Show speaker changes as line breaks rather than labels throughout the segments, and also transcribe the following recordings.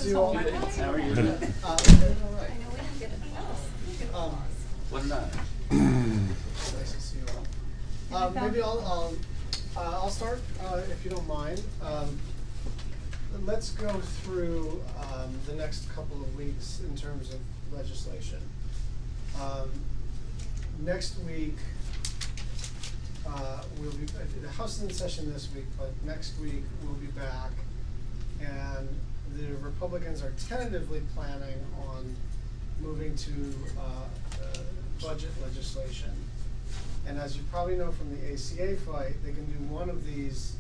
see you all.
How are you?
All right.
What's that?
Nice to see you all. Maybe I'll start if you don't mind. Let's go through the next couple of weeks in terms of legislation. Next week, the House is in session this week, but next week we'll be back, and the Republicans are tentatively planning on moving to budget legislation. And as you probably know from the ACA fight, they can do one of these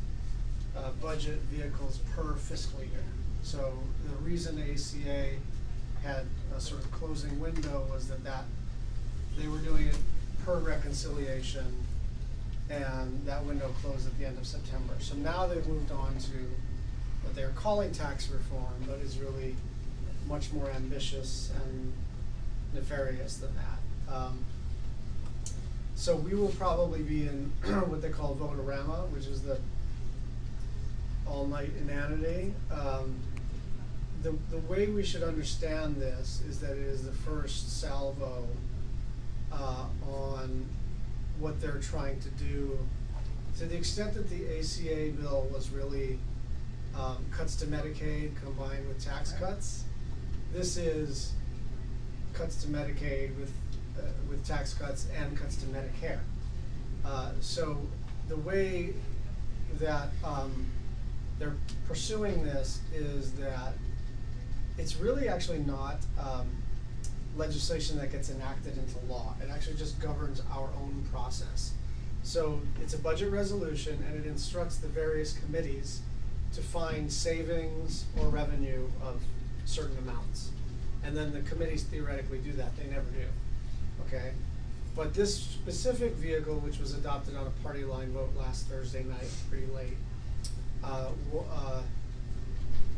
budget vehicles per fiscal year. So the reason the ACA had a sort of closing window was that they were doing it per reconciliation, and that window closed at the end of September. So now they've moved on to what they're calling tax reform, but is really much more ambitious and nefarious than that. So we will probably be in what they call vote-a-rama, which is the all-night inanity. The way we should understand this is that it is the first salvo on what they're trying to do. To the extent that the ACA bill was really cuts to Medicaid combined with tax cuts, this is cuts to Medicaid with tax cuts and cuts to Medicare. So the way that they're pursuing this is that it's really actually not legislation that gets enacted into law. It actually just governs our own process. So it's a budget resolution, and it instructs the various committees to find savings or revenue of certain amounts. And then the committees theoretically do that. They never do. Okay? But this specific vehicle, which was adopted on a party line vote last Thursday night, pretty late,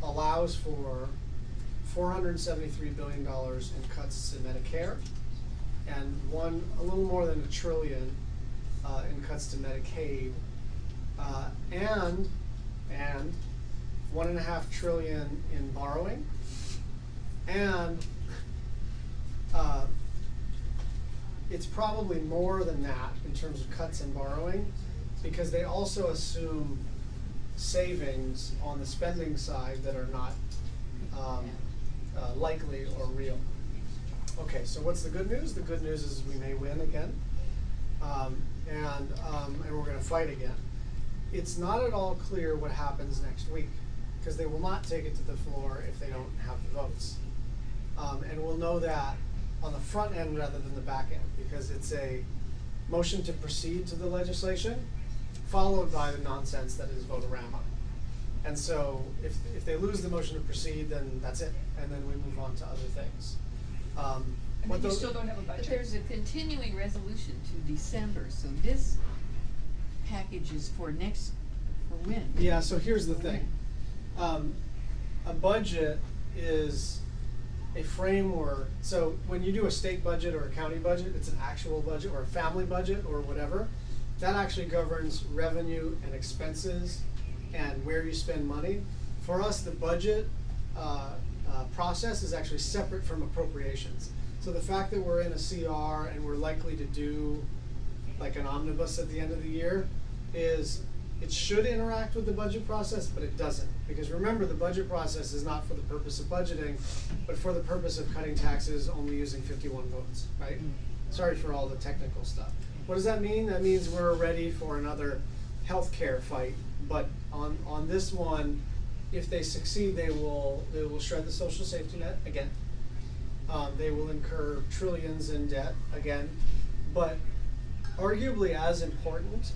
allows for $473 billion in cuts to Medicare, and a little more than $1 trillion in cuts to Medicaid, and $1.5 trillion in borrowing, and it's probably more than that in terms of cuts and borrowing, because they also assume savings on the spending side that are not likely or real. Okay, so what's the good news? The good news is we may win again, and we're going to fight again. It's not at all clear what happens next week, because they will not take it to the floor if they don't have the votes. And we'll know that on the front end rather than the back end, because it's a motion to proceed to the legislation followed by the nonsense that is vote-a-rama. And so if they lose the motion to proceed, then that's it, and then we move on to other things.
And you still don't have a budget.
But there's a continuing resolution to December, so this package is for when?
Yeah, so here's the thing. A budget is a framework. So when you do a state budget or a county budget, it's an actual budget or a family budget or whatever. That actually governs revenue and expenses and where you spend money. For us, the budget process is actually separate from appropriations. So the fact that we're in a CR and we're likely to do like an omnibus at the end of the year is, it should interact with the budget process, but it doesn't. Because remember, the budget process is not for the purpose of budgeting, but for the purpose of cutting taxes only using 51 votes, right? Sorry for all the technical stuff. What does that mean? That means we're ready for another healthcare fight, but on this one, if they succeed, they will shred the social safety net again. They will incur trillions in debt again, but arguably as important,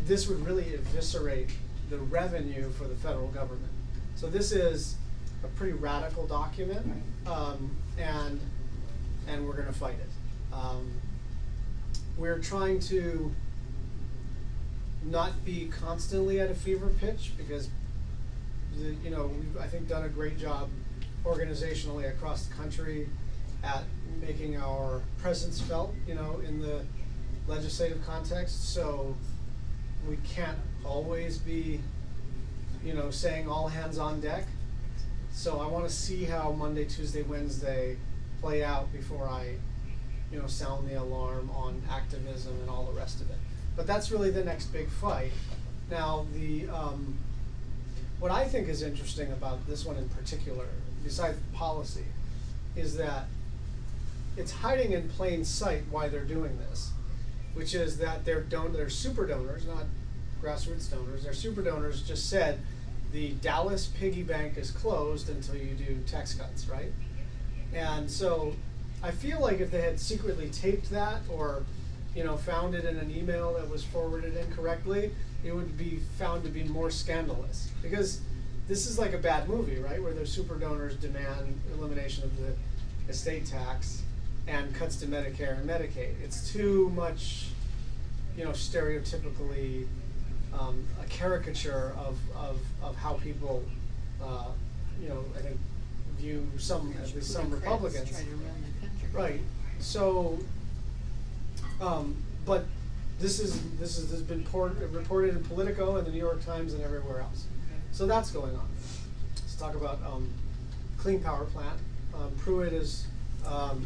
this would really eviscerate the revenue for the federal government. So this is a pretty radical document, and we're going to fight it. We're trying to not be constantly at a fever pitch, because we've, I think, done a great job organizationally across the country at making our presence felt, in the legislative context. So we can't always be, saying all hands on deck. So I want to see how Monday, Tuesday, Wednesday play out before I, sound the alarm on activism and all the rest of it. But that's really the next big fight. Now, what I think is interesting about this one in particular, besides policy, is that it's hiding in plain sight why they're doing this, which is that they're super donors, not grassroots donors. Their super donors just said the Dallas piggy bank is closed until you do tax cuts, right? And so I feel like if they had secretly taped that or found it in an email that was forwarded incorrectly, it would be found to be more scandalous. Because this is like a bad movie, right? Where their super donors demand elimination of the estate tax and cuts to Medicare and Medicaid. It's too much, stereotypically a caricature of how people, I think view at least some Republicans.
Try to run the country.
Right. So, but this has been reported in Politico and the New York Times and everywhere else. So that's going on. Let's talk about Clean Power Plant. Pruitt is.
Can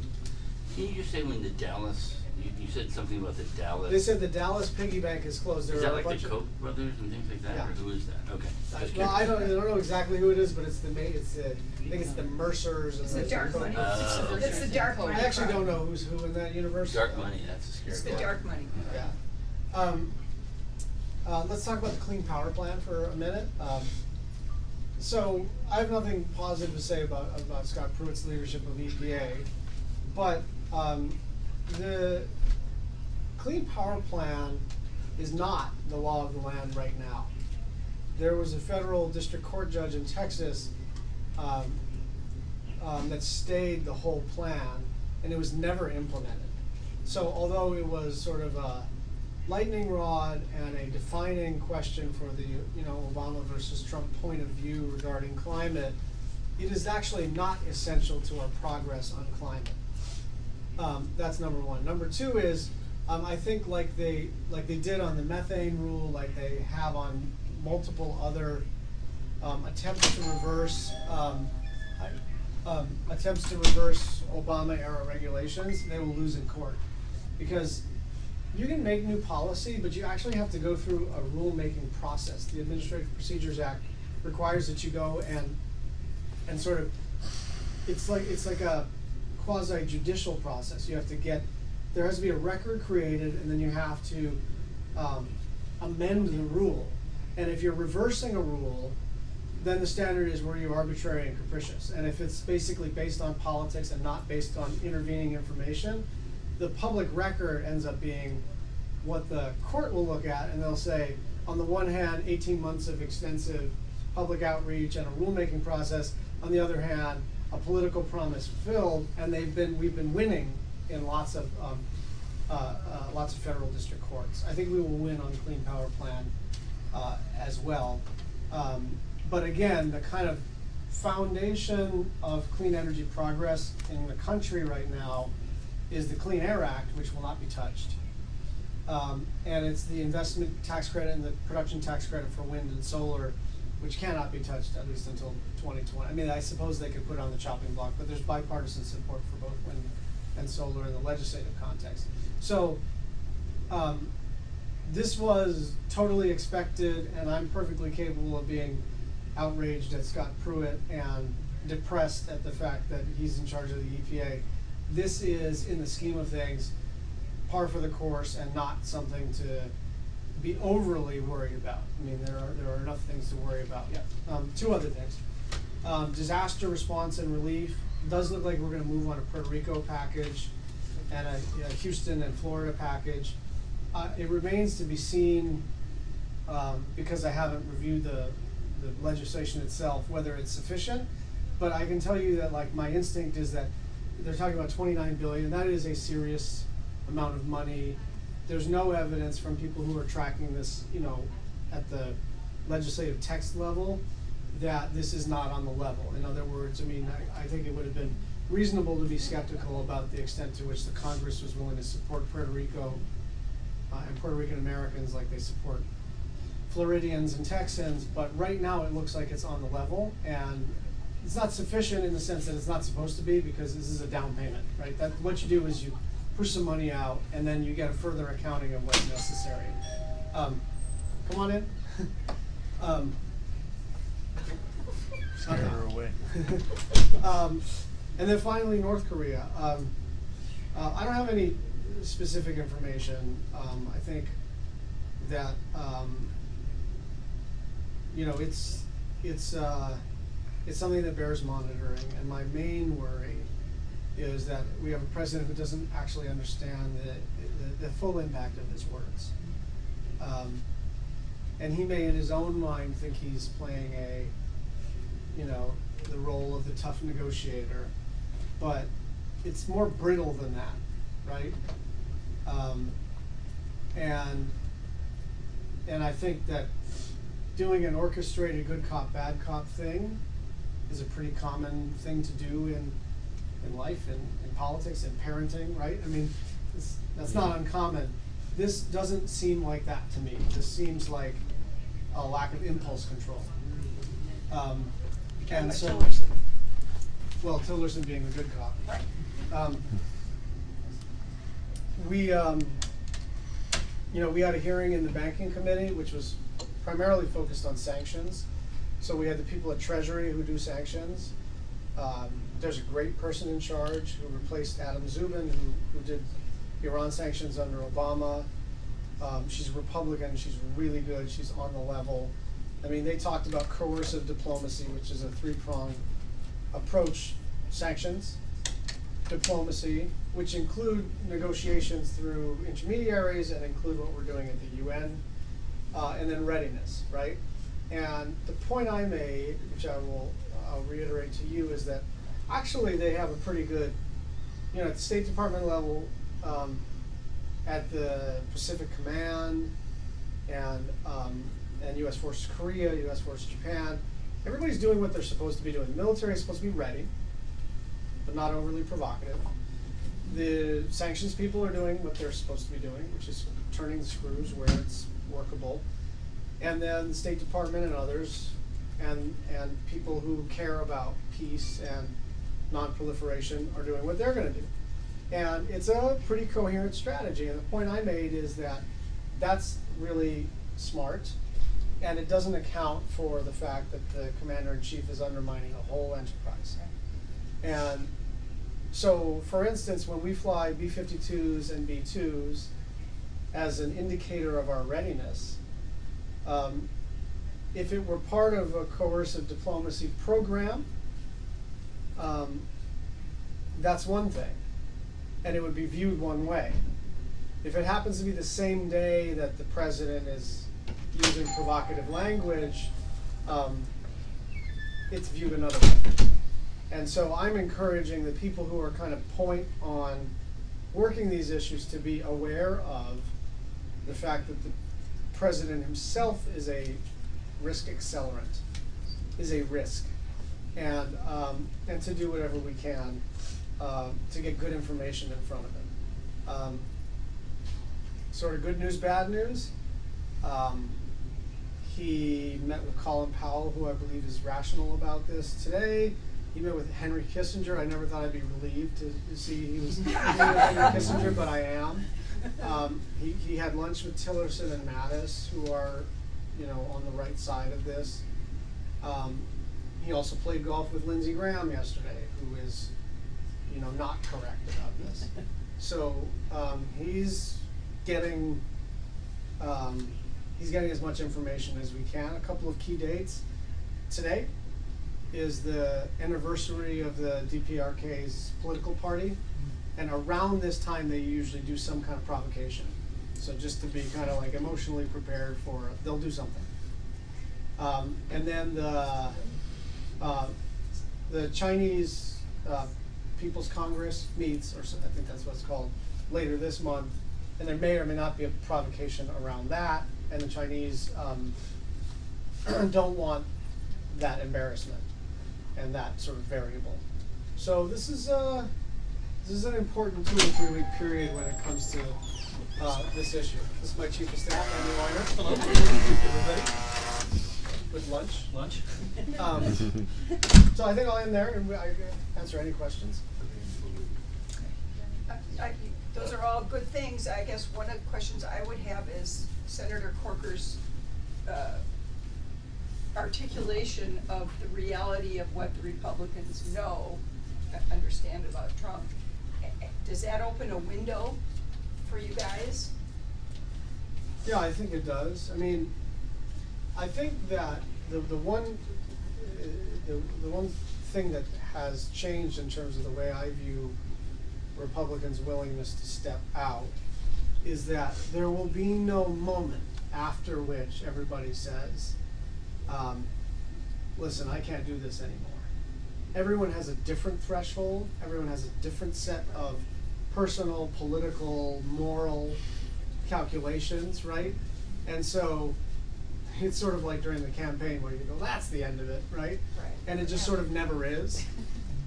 you just say when the Dallas? You said something about the Dallas.
They said the Dallas piggy bank is closed.
Is that like the Koch brothers and things like that,
Yeah.
or who is that? Okay. Just
Well, I
curious.
don't know exactly who it is, but I think it's the Mercers.
It's the dark money.
Oh,
It's the dark
I
money.
actually don't know who's who in that universe.
Dark money. That's a scary.
It's the
word.
dark money.
Yeah. Let's talk about the Clean Power Plan for a minute. So I have nothing positive to say about Scott Pruitt's leadership of EPA, but the Clean Power Plan is not the law of the land right now. There was a federal district court judge in Texas that stayed the whole plan, and it was never implemented. So although it was sort of a lightning rod and a defining question for the Obama versus Trump point of view regarding climate, it is actually not essential to our progress on climate. That's number one. Number two is I think like they did on the methane rule, like they have on multiple other attempts to reverse Obama era regulations, they will lose in court, because you can make new policy, but you actually have to go through a rulemaking process. The Administrative Procedures Act requires that you go and sort of, it's like a quasi-judicial process. You have to there has to be a record created, and then you have to amend the rule. And if you're reversing a rule, then the standard is were you arbitrary and capricious. And if it's basically based on politics and not based on intervening information, the public record ends up being what the court will look at, and they'll say, on the one hand, 18 months of extensive public outreach and a rulemaking process. On the other hand, a political promise fulfilled, and we've been winning in lots of federal district courts. I think we will win on the Clean Power Plan as well. But again, the kind of foundation of clean energy progress in the country right now is the Clean Air Act, which will not be touched. And it's the investment tax credit and the production tax credit for wind and solar, which cannot be touched at least until 2020. I mean, I suppose they could put it on the chopping block, but there's bipartisan support for both wind and solar in the legislative context. So this was totally expected, and I'm perfectly capable of being outraged at Scott Pruitt and depressed at the fact that he's in charge of the EPA. This is, in the scheme of things, par for the course and not something to be overly worried about. I mean, there are enough things to worry about yet. Two other things. Disaster response and relief. It does look like we're going to move on a Puerto Rico package and a Houston and Florida package. It remains to be seen, because I haven't reviewed the legislation itself, whether it's sufficient. But I can tell you that, like, my instinct is that they're talking about $29 billion. That is a serious amount of money. There's no evidence from people who are tracking this, at the legislative text level, that this is not on the level. In other words, I mean, I think it would have been reasonable to be skeptical about the extent to which the Congress was willing to support Puerto Rico and Puerto Rican Americans like they support Floridians and Texans. But right now it looks like it's on the level, and it's not sufficient in the sense that it's not supposed to be, because this is a down payment, right? That what you do is you push some money out, and then you get a further accounting of what's necessary. Come on in.
Scare her away.
And then finally, North Korea. I don't have any specific information. I think that you know, it's something that bears monitoring, and my main worry is that we have a president who doesn't actually understand the full impact of his words. And he may in his own mind think he's playing the role of the tough negotiator, but it's more brittle than that, right? And I think that doing an orchestrated good cop, bad cop thing is a pretty common thing to do in life, in politics, in parenting, right? I mean, that's not uncommon. This doesn't seem like that to me. This seems like a lack of impulse control. And so,
Tillerson.
well, Tillerson being the good cop.
Right.
We had a hearing in the banking committee, which was primarily focused on sanctions. So we had the people at Treasury who do sanctions. There's a great person in charge who replaced Adam Zubin, who did Iran sanctions under Obama. She's a Republican. She's really good. She's on the level. I mean, they talked about coercive diplomacy, which is a three-pronged approach: sanctions, diplomacy, which include negotiations through intermediaries and include what we're doing at the UN, and then readiness, right? And the point I made, which I'll reiterate to you, is that actually they have a pretty good, at the State Department level, at the Pacific Command, and U.S. Forces Korea, U.S. Forces Japan, everybody's doing what they're supposed to be doing. The military is supposed to be ready, but not overly provocative. The sanctions people are doing what they're supposed to be doing, which is turning the screws where it's workable. And then the State Department and others, and people who care about peace and non-proliferation are doing what they're going to do. And it's a pretty coherent strategy. And the point I made is that that's really smart, and it doesn't account for the fact that the commander-in-chief is undermining a whole enterprise. And so, for instance, when we fly B-52s and B-2s as an indicator of our readiness, if it were part of a coercive diplomacy program, that's one thing, and it would be viewed one way. If it happens to be the same day that the president is using provocative language, it's viewed another way. And so I'm encouraging the people who are kind of point on working these issues to be aware of the fact that the president himself is a risk accelerant, is a risk, and to do whatever we can to get good information in front of him. Sort of good news, bad news. He met with Colin Powell, who I believe is rational about this today. He met with Henry Kissinger. I never thought I'd be relieved to see he was meeting with Henry Kissinger, but I am. He had lunch with Tillerson and Mattis, who are, on the right side of this. He also played golf with Lindsey Graham yesterday, who is, not correct about this. So he's getting as much information as we can. A couple of key dates. Today is the anniversary of the DPRK's political party, and around this time they usually do some kind of provocation. So just to be kind of like emotionally prepared for it, they'll do something. And then the Chinese People's Congress meets, or I think that's what it's called, later this month, and there may or may not be a provocation around that, and the Chinese don't want that embarrassment and that sort of variable. So this is an important 2 or 3 week period when it comes to this issue. This is my chief of staff, Andy Weiner.
Hello, everybody.
with lunch.
Lunch?
So I think I'll end there and I can answer any questions.
Those are all good things. I guess one of the questions I would have is Senator Corker's articulation of the reality of what the Republicans know, understand about Trump. Does that open a window for you guys?
Yeah, I think it does. I mean, I think that the one thing that has changed in terms of the way I view Republicans' willingness to step out is that there will be no moment after which everybody says, listen, I can't do this anymore. Everyone has a different threshold. Everyone has a different set of personal, political, moral calculations, right? And so it's sort of like during the campaign where you go, that's the end of it, right?
Right.
And it just sort of never is.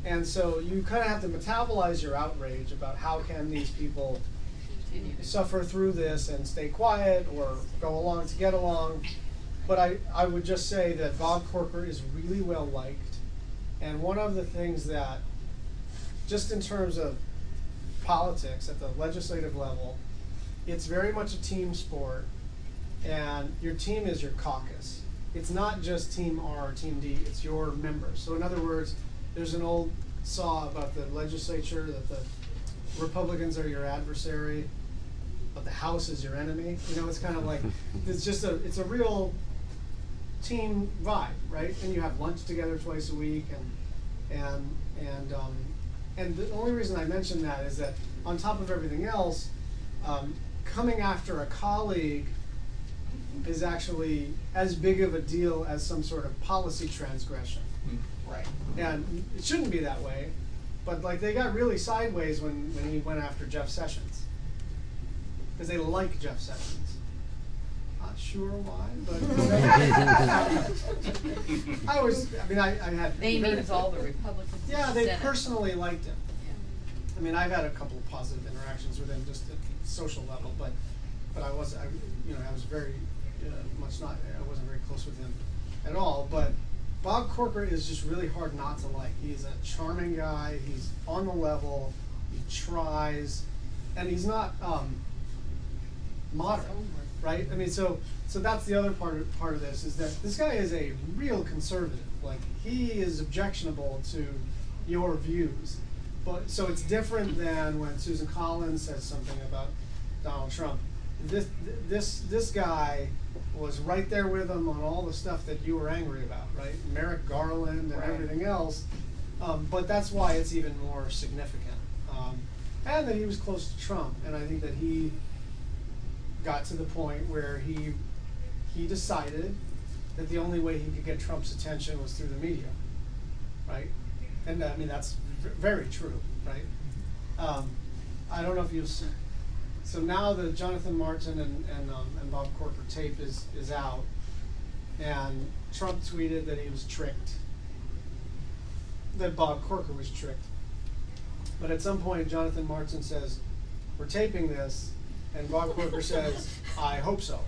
And so you kind of have to metabolize your outrage about how can these people suffer through this and stay quiet or go along to get along. But I would just say that Bob Corker is really well liked. And one of the things that, just in terms of politics at the legislative level, it's very much a team sport. And your team is your caucus. It's not just Team R or Team D, it's your members. So in other words, there's an old saw about the legislature that the Republicans are your adversary, but the House is your enemy. You know, it's kind of like, it's a real team vibe, right? And you have lunch together twice a week, and the only reason I mention that is that on top of everything else, coming after a colleague is actually as big of a deal as some sort of policy transgression.
Right.
And it shouldn't be that way, but like they got really sideways when he went after Jeff Sessions. Because they like Jeff Sessions. Not sure why, but I had
They means all the Republicans in
yeah,
the
they
Senate.
personally liked him.
Yeah.
I mean, I've had a couple of positive interactions with him just at the social level, but I was very I wasn't very close with him at all. But Bob Corker is just really hard not to like. He's a charming guy. He's on the level. He tries, and he's not moderate, right? I mean, so that's the other part of this is that this guy is a real conservative. Like he is objectionable to your views, but so it's different than when Susan Collins says something about Donald Trump. This guy was right there with him on all the stuff that you were angry about, right? Merrick Garland and everything else. But that's why it's even more significant. And that he was close to Trump, and I think that he got to the point where he decided that the only way he could get Trump's attention was through the media, right? And I mean that's very true, right? I don't know if you've seen. So now the Jonathan Martin and Bob Corker tape is out, and Trump tweeted that he was tricked, that Bob Corker was tricked. But at some point, Jonathan Martin says, "We're taping this," and Bob Corker says, "I hope so."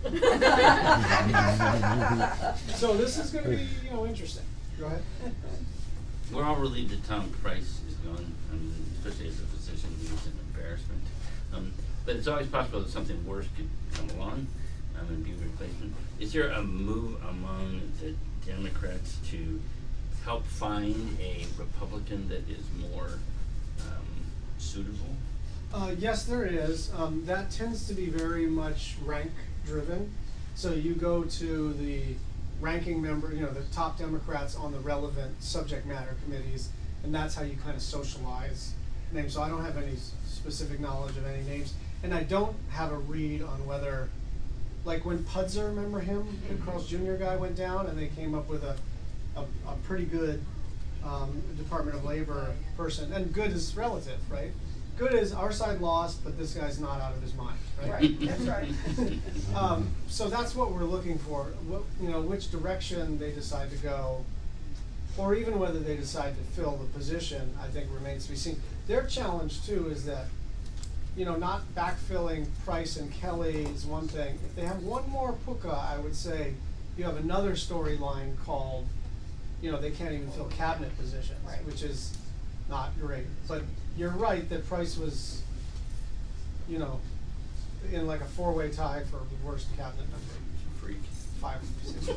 So this is going to be, interesting. Go ahead.
We're all relieved that Tom Price is gone, especially as a physician. He was an embarrassment. But it's always possible that something worse could come along and be a replacement. Is there a move among the Democrats to help find a Republican that is more suitable?
Yes, there is. That tends to be very much rank driven. So you go to the ranking member, the top Democrats on the relevant subject matter committees, and that's how you kind of socialize names. So I don't have any specific knowledge of any names. And I don't have a read on whether, like when Pudzer, remember him, the Carl's Jr. guy went down, and they came up with a pretty good Department of Labor person. And good is relative, right? Good is our side lost, but this guy's not out of his mind, right?
Right, that's right.
So that's what we're looking for. Which direction they decide to go, or even whether they decide to fill the position, I think remains to be seen. Their challenge too is that, not backfilling Price and Kelly is one thing. If they have one more puka, I would say you have another storyline called, they can't even fill cabinet positions,
Right.
which is not great. But you're right that Price was, in like a four-way tie for the worst cabinet member.
Freak.
5 or 6.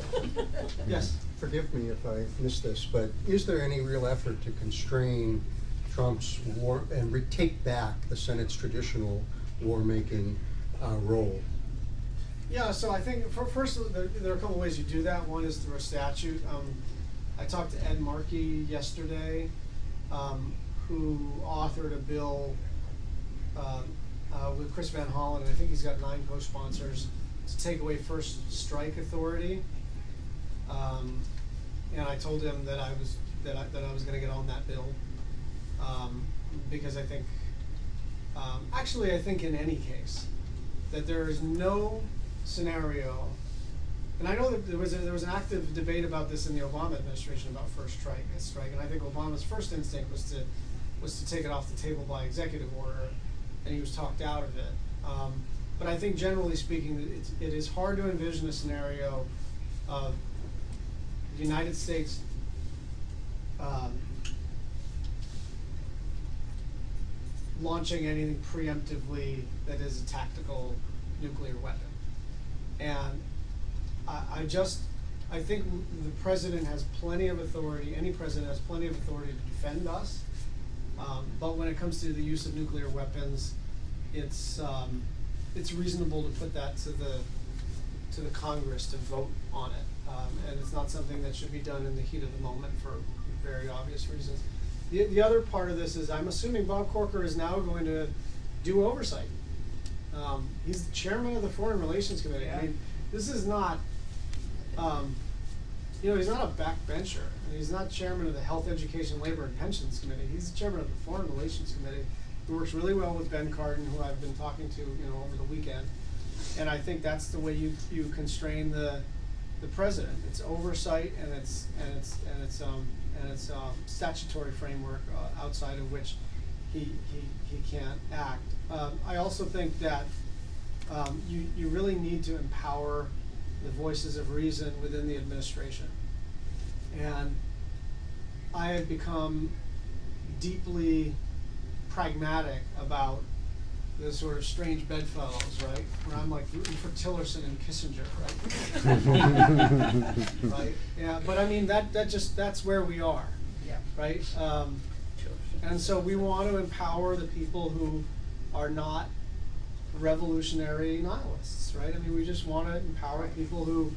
Yes.
Forgive me if I missed this, but is there any real effort to constrain Trump's war and take back the Senate's traditional war-making role?
Yeah, so I think first there are a couple ways you do that. One is through a statute. I talked to Ed Markey yesterday, who authored a bill with Chris Van Hollen, and I think he's got 9 co-sponsors, to take away first strike authority. And I told him that I was going to get on that bill, because I think, actually, I think in any case, that there is no scenario, and I know that there was an active debate about this in the Obama administration about first strike, and I think Obama's first instinct was to take it off the table by executive order, and he was talked out of it. But I think generally speaking, it is hard to envision a scenario of the United States launching anything preemptively that is a tactical nuclear weapon. And I think the president has plenty of authority, any president has plenty of authority to defend us. But when it comes to the use of nuclear weapons, it's reasonable to put that to the Congress to vote on it. And it's not something that should be done in the heat of the moment for very obvious reasons. The other part of this is I'm assuming Bob Corker is now going to do oversight. He's the chairman of the Foreign Relations Committee.
Yeah.
I mean, this is not, he's not a backbencher. He's not chairman of the Health, Education, Labor, and Pensions Committee. He's the chairman of the Foreign Relations Committee, who works really well with Ben Cardin, who I've been talking to, over the weekend. And I think that's the way you constrain the president. It's oversight, and it's statutory framework outside of which he can't act. I also think that you really need to empower the voices of reason within the administration. And I have become deeply pragmatic about the sort of strange bedfellows, right? Where I'm like rooting for Tillerson and Kissinger, right? Right? Yeah, but I mean that's where we are,
Yeah.
right? And so we want to empower the people who are not revolutionary nihilists, right? I mean, we just want to empower people who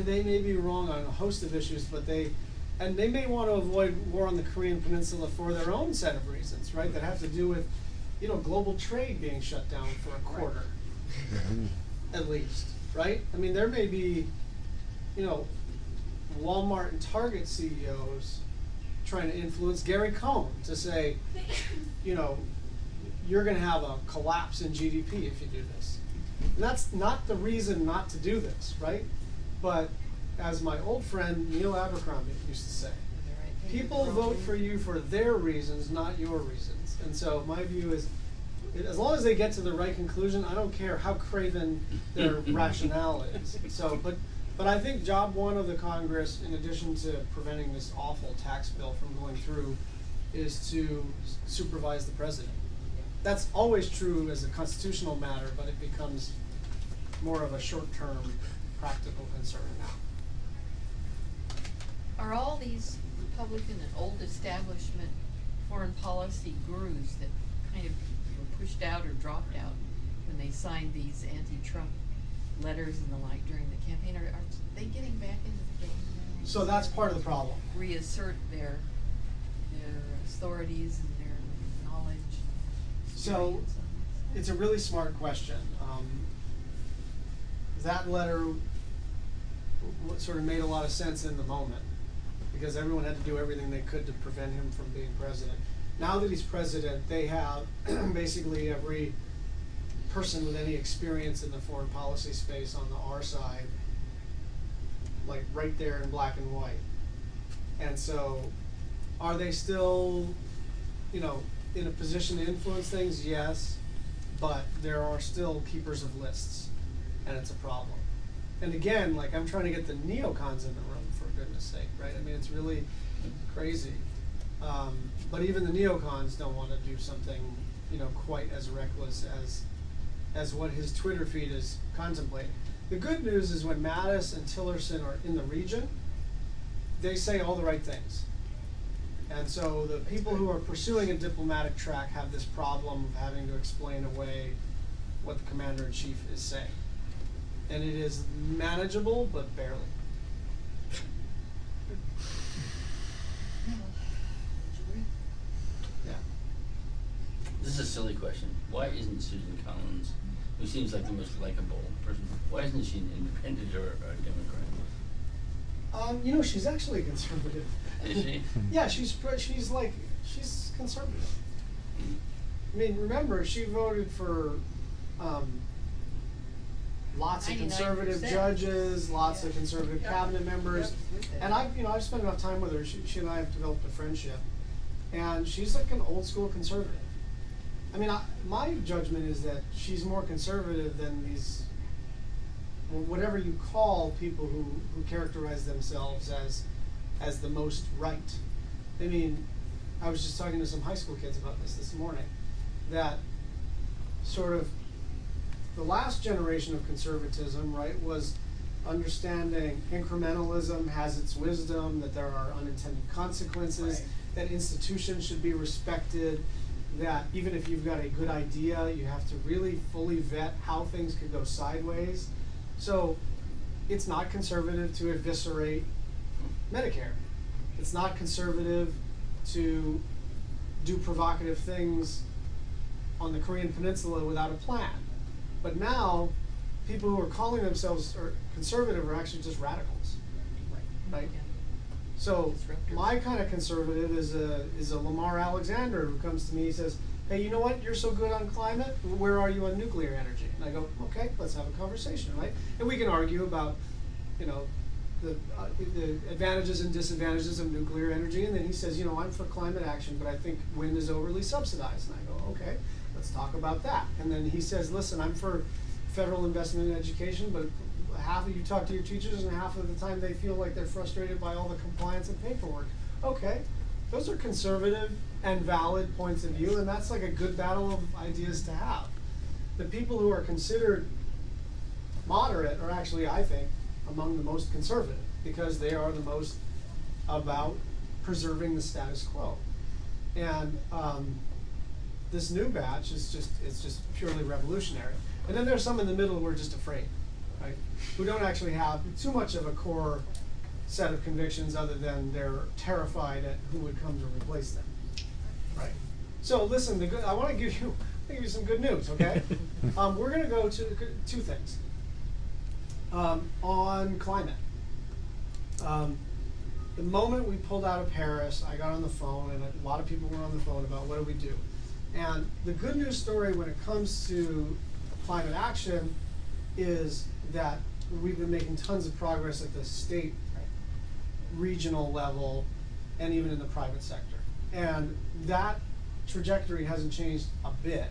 they may be wrong on a host of issues, but they may want to avoid war on the Korean Peninsula for their own set of reasons, right? That have to do with, global trade being shut down for a quarter, at least, right? I mean, there may be, Walmart and Target CEOs trying to influence Gary Cohn to say, you're going to have a collapse in GDP if you do this. And that's not the reason not to do this, right? But as my old friend Neil Abercrombie used to say, people vote for you for their reasons, not your reasons. And so my view is, as long as they get to the right conclusion, I don't care how craven their rationale is. So, but I think job one of the Congress, in addition to preventing this awful tax bill from going through, is to supervise the president. That's always true as a constitutional matter, but it becomes more of a short-term practical concern now.
Are all these Republican and old establishment foreign policy gurus that kind of were pushed out or dropped out when they signed these anti-Trump letters and the like during the campaign, are they getting back into the game now?
So that's part of the problem.
Reassert their authorities and their knowledge.
So it's a really smart question. That letter sort of made a lot of sense in the moment, because everyone had to do everything they could to prevent him from being president. Now that he's president, they have basically every person with any experience in the foreign policy space on the R side, like right there in black and white. And so are they still, in a position to influence things? Yes, but there are still keepers of lists, and it's a problem. And again, like, I'm trying to get the neocons in the room, for goodness sake, right? I mean, it's really crazy. But even the neocons don't want to do something, you know, quite as reckless as what his Twitter feed is contemplating. The good news is when Mattis and Tillerson are in the region, they say all the right things. And so the people who are pursuing a diplomatic track have this problem of having to explain away what the commander-in-chief is saying. And it is manageable, but barely. Yeah.
This is a silly question. Why isn't Susan Collins, who seems like the most likable person, why isn't she an independent or a Democrat?
You know, she's actually conservative.
Is she?
Yeah, she's conservative. I mean, remember, she voted for lots of conservative
99%.
judges, lots of
Yeah.
conservative
Yep.
cabinet members,
Yep.
and I've spent enough time with her. She and I have developed a friendship, and she's like an old school conservative. I mean, my judgment is that she's more conservative than these, whatever you call people who characterize themselves as the most right. I mean, I was just talking to some high school kids about this morning, that sort of the last generation of conservatism, right, was understanding incrementalism has its wisdom, that there are unintended consequences,
Right.
that institutions should be respected, that even if you've got a good idea, you have to really fully vet how things could go sideways. So it's not conservative to eviscerate Medicare. It's not conservative to do provocative things on the Korean Peninsula without a plan. But now, people who are calling themselves conservative are actually just radicals, right?
Yeah.
So
Disruptors.
my kind of conservative is a Lamar Alexander who comes to me and says, hey, you know what, you're so good on climate, where are you on nuclear energy? And I go, okay, let's have a conversation, right? And we can argue about, you know, the advantages and disadvantages of nuclear energy, and then he says, you know, I'm for climate action, but I think wind is overly subsidized. And I go, okay, let's talk about that. And then he says, listen, I'm for federal investment in education, but half of you talk to your teachers and half of the time they feel like they're frustrated by all the compliance and paperwork. Okay, those are conservative and valid points of view, and that's like a good battle of ideas to have. The people who are considered moderate are actually, I think, among the most conservative, because they are the most about preserving the status quo. And this new batch is just purely revolutionary. And then there's some in the middle who are just afraid, right? Who don't actually have too much of a core set of convictions other than they're terrified at who would come to replace them, right? So listen, I want to give you some good news, okay? We're going to go to two things. On climate. The moment we pulled out of Paris, I got on the phone, and a lot of people were on the phone about what do we do. And the good news story when it comes to climate action is that we've been making tons of progress at the state, regional level, and even in the private sector. And that trajectory hasn't changed a bit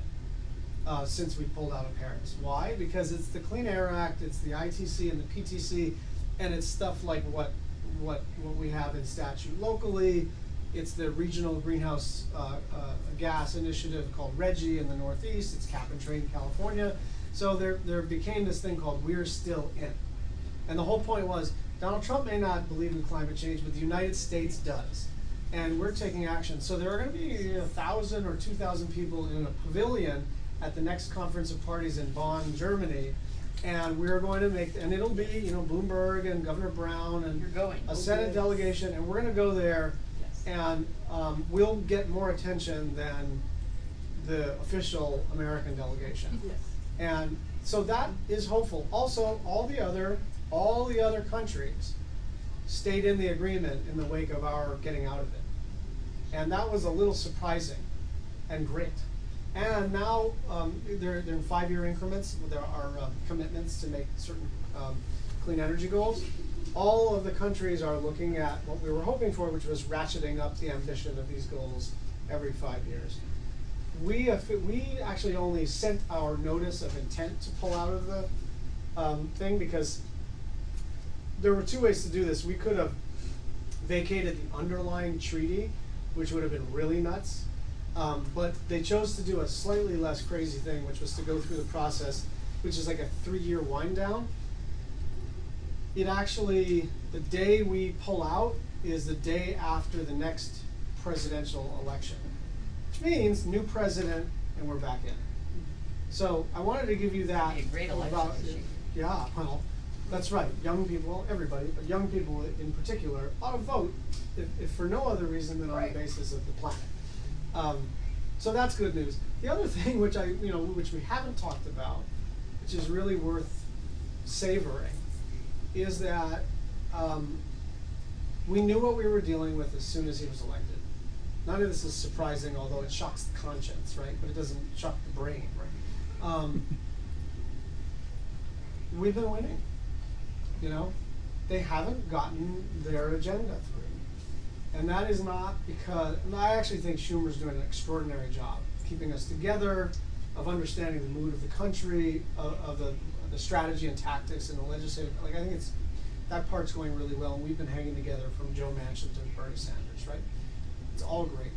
since we pulled out of Paris. Why? Because it's the Clean Air Act, it's the ITC and the PTC, and it's stuff like what we have in statute locally. It's the regional greenhouse gas initiative called RGGI in the Northeast. It's cap and trade in California. So there became this thing called We're Still In. And the whole point was, Donald Trump may not believe in climate change, but the United States does. And we're taking action. So there are going to be 1,000 or 2,000 people in a pavilion at the next conference of parties in Bonn, Germany. And we're going to make, and it'll be, Bloomberg and Governor Brown and
You're going.
a Senate delegation, and we're going to go there,
Yes.
and we'll get more attention than the official American delegation.
Yes.
And so that is hopeful. Also, all the other countries stayed in the agreement in the wake of our getting out of it. And that was a little surprising and great. And now they're in 5-year increments. There are commitments to make certain clean energy goals. All of the countries are looking at what we were hoping for, which was ratcheting up the ambition of these goals every 5 years. We actually only sent our notice of intent to pull out of the thing because there were two ways to do this. We could have vacated the underlying treaty, which would have been really nuts. But they chose to do a slightly less crazy thing, which was to go through the process, which is like a 3-year wind down. It actually, the day we pull out is the day after the next presidential election, which means new president and we're back in. So I wanted to give you that.
Be a great election
about,
this year.
yeah, well, that's right. Young people, everybody, but young people in particular ought to vote, if for no other reason than on
Right.
the basis of the planet. So that's good news. The other thing, which which we haven't talked about, which is really worth savoring, is that we knew what we were dealing with as soon as he was elected. None of this is surprising, although it shocks the conscience, right? But it doesn't shock the brain, right? We've been winning. You know, they haven't gotten their agenda through. And that is not because, and I actually think Schumer's doing an extraordinary job of keeping us together, of understanding the mood of the country, of the strategy and tactics in the legislative. Like, I think that part's going really well, and we've been hanging together from Joe Manchin to Bernie Sanders, right? It's all great.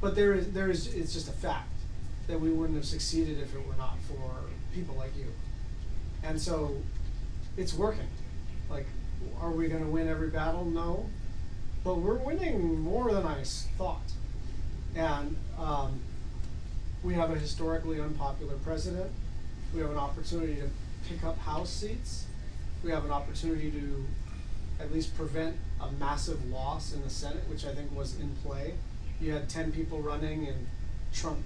But it's just a fact that we wouldn't have succeeded if it were not for people like you. And so it's working. Like, are we going to win every battle? No. But we're winning more than I thought. And we have a historically unpopular president. We have an opportunity to pick up House seats. We have an opportunity to at least prevent a massive loss in the Senate, which I think was in play. You had 10 people running in Trump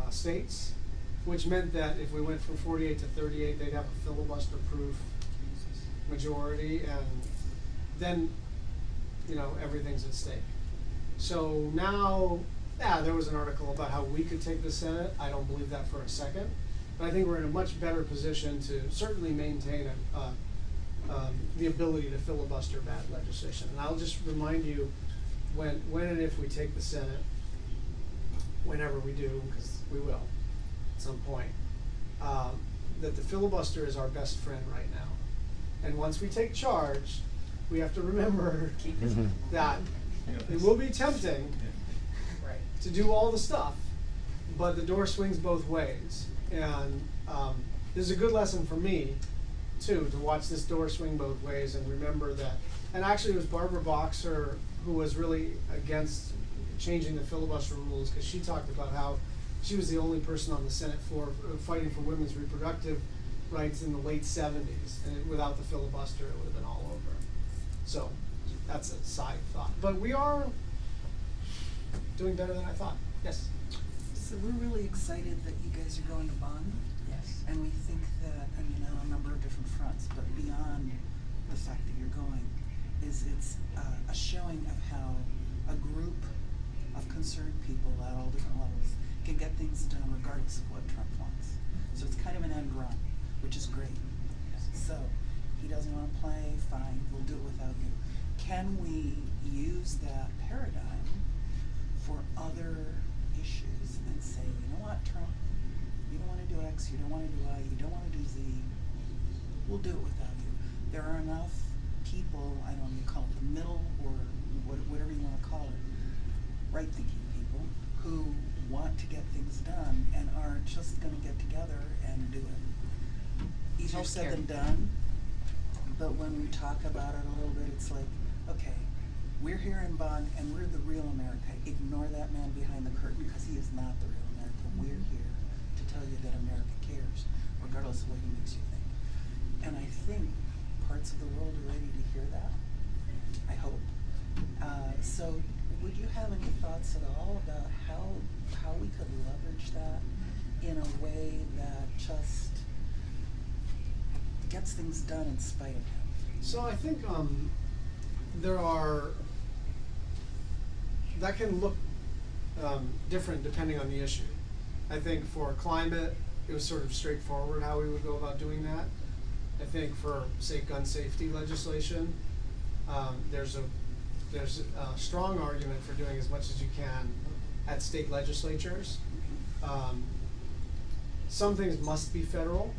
states, which meant that if we went from 48 to 38, they'd have a filibuster-proof majority, and then, you know, everything's at stake. So now, there was an article about how we could take the Senate. I don't believe that for a second, but I think we're in a much better position to certainly maintain the ability to filibuster bad legislation. And I'll just remind you, when and if we take the Senate, whenever we do, because we will at some point, that the filibuster is our best friend right now. And once we take charge, we have to remember that it will be tempting to do all the stuff, but the door swings both ways. And this is a good lesson for me, too, to watch this door swing both ways and remember that. And actually, it was Barbara Boxer who was really against changing the filibuster rules, because she talked about how she was the only person on the Senate floor fighting for women's reproductive rights in the late 70s, and without the filibuster, it would have been all over. So that's a side thought. But we are doing better than I thought. Yes?
So we're really excited that you guys are going to Bonn.
Yes.
And we think that, I mean, on a number of different fronts, but beyond the fact that you're going, it's a showing of how a group of concerned people at all different levels can get things done regardless of what Trump wants. So it's kind of an end run, which is great. So he doesn't want to play, fine, we'll do it without you. Can we use that paradigm for other issues and say, you know what, Trump, you don't want to do X, you don't want to do Y, you don't want to do Z, we'll do it without you. There are enough people, I don't know, you call it the middle or whatever you want to call it, right-thinking people who want to get things done and are just going to get together and do it. Easier said than done, but when we talk about it a little bit, it's like, okay, we're here in Bonn and we're the real America. Ignore that man behind the curtain, because he is not the real America. We're here to tell you that America cares, regardless of what he makes you think. And I think parts of the world are ready to hear that, I hope. So would you have any thoughts at all about how we could leverage that in a way that just gets things done in spite of him?
So I think that can look different depending on the issue. I think for climate, it was sort of straightforward how we would go about doing that. I think for, say, gun safety legislation, there's a strong argument for doing as much as you can at state legislatures. Some things must be federal,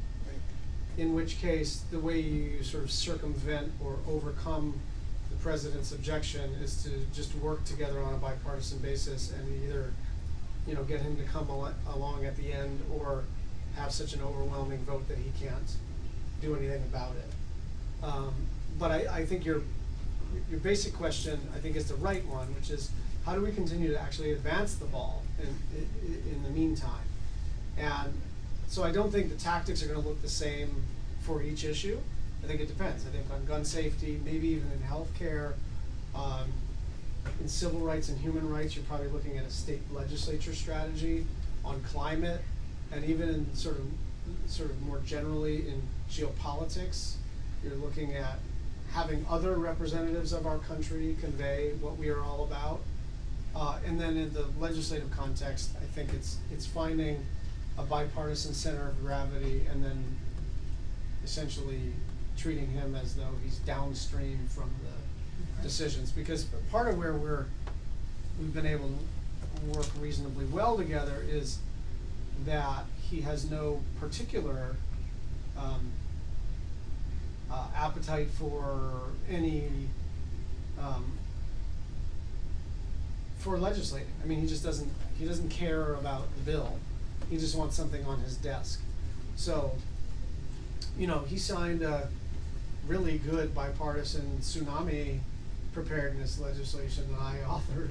in which case the way you sort of circumvent or overcome the president's objection is to just work together on a bipartisan basis and either, you know, get him to come along at the end or have such an overwhelming vote that he can't do anything about it. But I think your basic question, I think, is the right one, which is how do we continue to actually advance the ball in the meantime? And so I don't think the tactics are going to look the same for each issue. I think it depends. I think on gun safety, maybe even in healthcare, in civil rights and human rights, you're probably looking at a state legislature strategy. On climate, and even in sort of more generally in geopolitics, you're looking at having other representatives of our country convey what we are all about. And then in the legislative context, I think it's finding a bipartisan center of gravity and then essentially treating him as though he's downstream from the decisions. Because part of where we've been able to work reasonably well together is that he has no particular appetite for any for legislating. I mean, he doesn't care about the bill. He just wants something on his desk. So, you know, he signed a really good bipartisan tsunami preparedness legislation that I authored,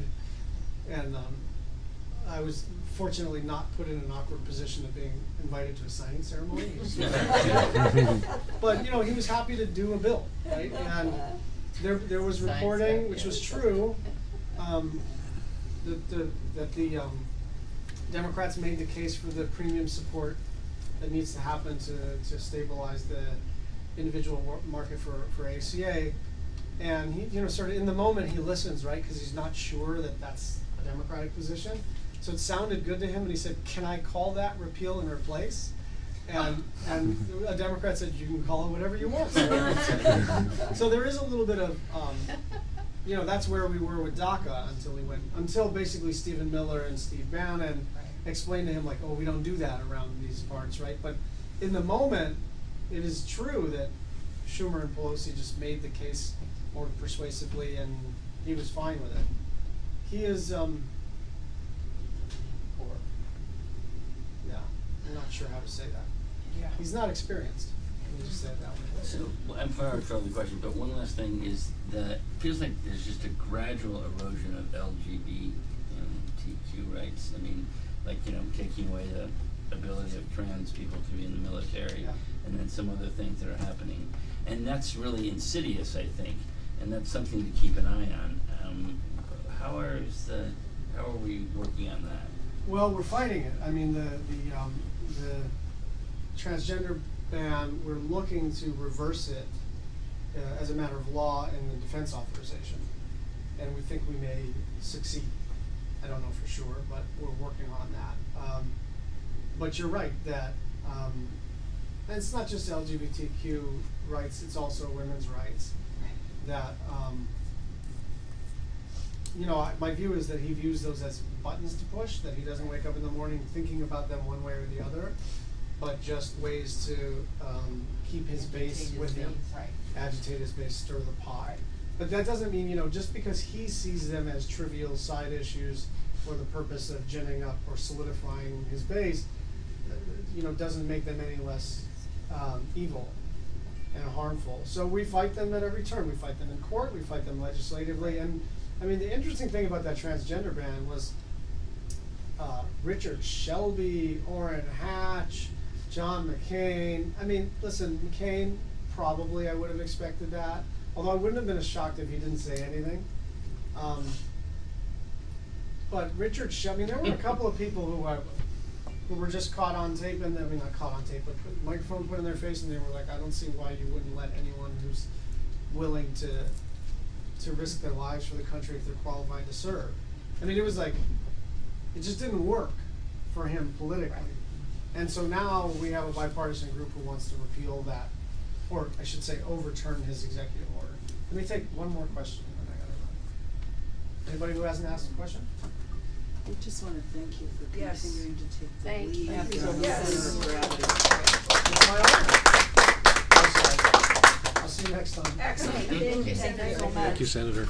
and I was fortunately not put in an awkward position of being invited to a signing ceremony. But you know, he was happy to do a bill, right? And there was reporting, which was true, that the Democrats made the case for the premium support that needs to happen to stabilize the individual market for ACA. And he, you know, sort of in the moment he listens, right? Because he's not sure that that's a Democratic position. So it sounded good to him, and he said, "Can I call that repeal and replace?" And a Democrat said, "You can call it whatever you want." So there is a little bit of, you know, that's where we were with DACA until basically Stephen Miller and Steve Bannon explained to him, like, "Oh, we don't do that around these parts," right? But in the moment, it is true that Schumer and Pelosi just made the case more persuasively, and he was fine with it. He is, poor. Yeah, I'm not sure how to say that.
Yeah.
He's not experienced. Let me just say it that way.
So, I'm sorry for the question, but one last thing is that it feels like there's just a gradual erosion of LGBTQ rights. I mean, like, you know, taking away the ability of trans people to be in the military,
Yeah.
and then some other things that are happening. And that's really insidious, I think, and that's something to keep an eye on. How are we working on that?
Well, we're fighting it. I mean, the transgender ban, we're looking to reverse it as a matter of law in the defense authorization, and we think we may succeed. I don't know for sure, but we're working on that. But you're right that, and it's not just LGBTQ rights, it's also women's rights. That, you know, my view is that he views those as buttons to push, that he doesn't wake up in the morning thinking about them one way or the other, but just ways to keep his base with him, agitate his base, stir the pot. But that doesn't mean, you know, just because he sees them as trivial side issues for the purpose of ginning up or solidifying his base, you know, doesn't make them any less evil and harmful. So we fight them at every turn. We fight them in court, we fight them legislatively, and I mean, the interesting thing about that transgender ban was Richard Shelby, Orrin Hatch, John McCain. I mean, listen, McCain, probably I would have expected that, although I wouldn't have been as shocked if he didn't say anything. But Richard Shelby, I mean, there were a couple of people who were just caught on tape, and I mean, not caught on tape, but microphone put in their face, and they were like, I don't see why you wouldn't let anyone who's willing to risk their lives for the country if they're qualified to serve. I mean, it was like, it just didn't work for him politically. And so now we have a bipartisan group who wants to repeal that, or I should say overturn his executive order. Let me take one more question, and then I gotta run. Anybody who hasn't asked a question?
We just want to thank you for
Yes.
continuing to take the
Thank
lead.
you.
on the
Yes.
center of gravity.
It's my honor. next time.
Excellent, thank you, Senator.
Thank you, Senator.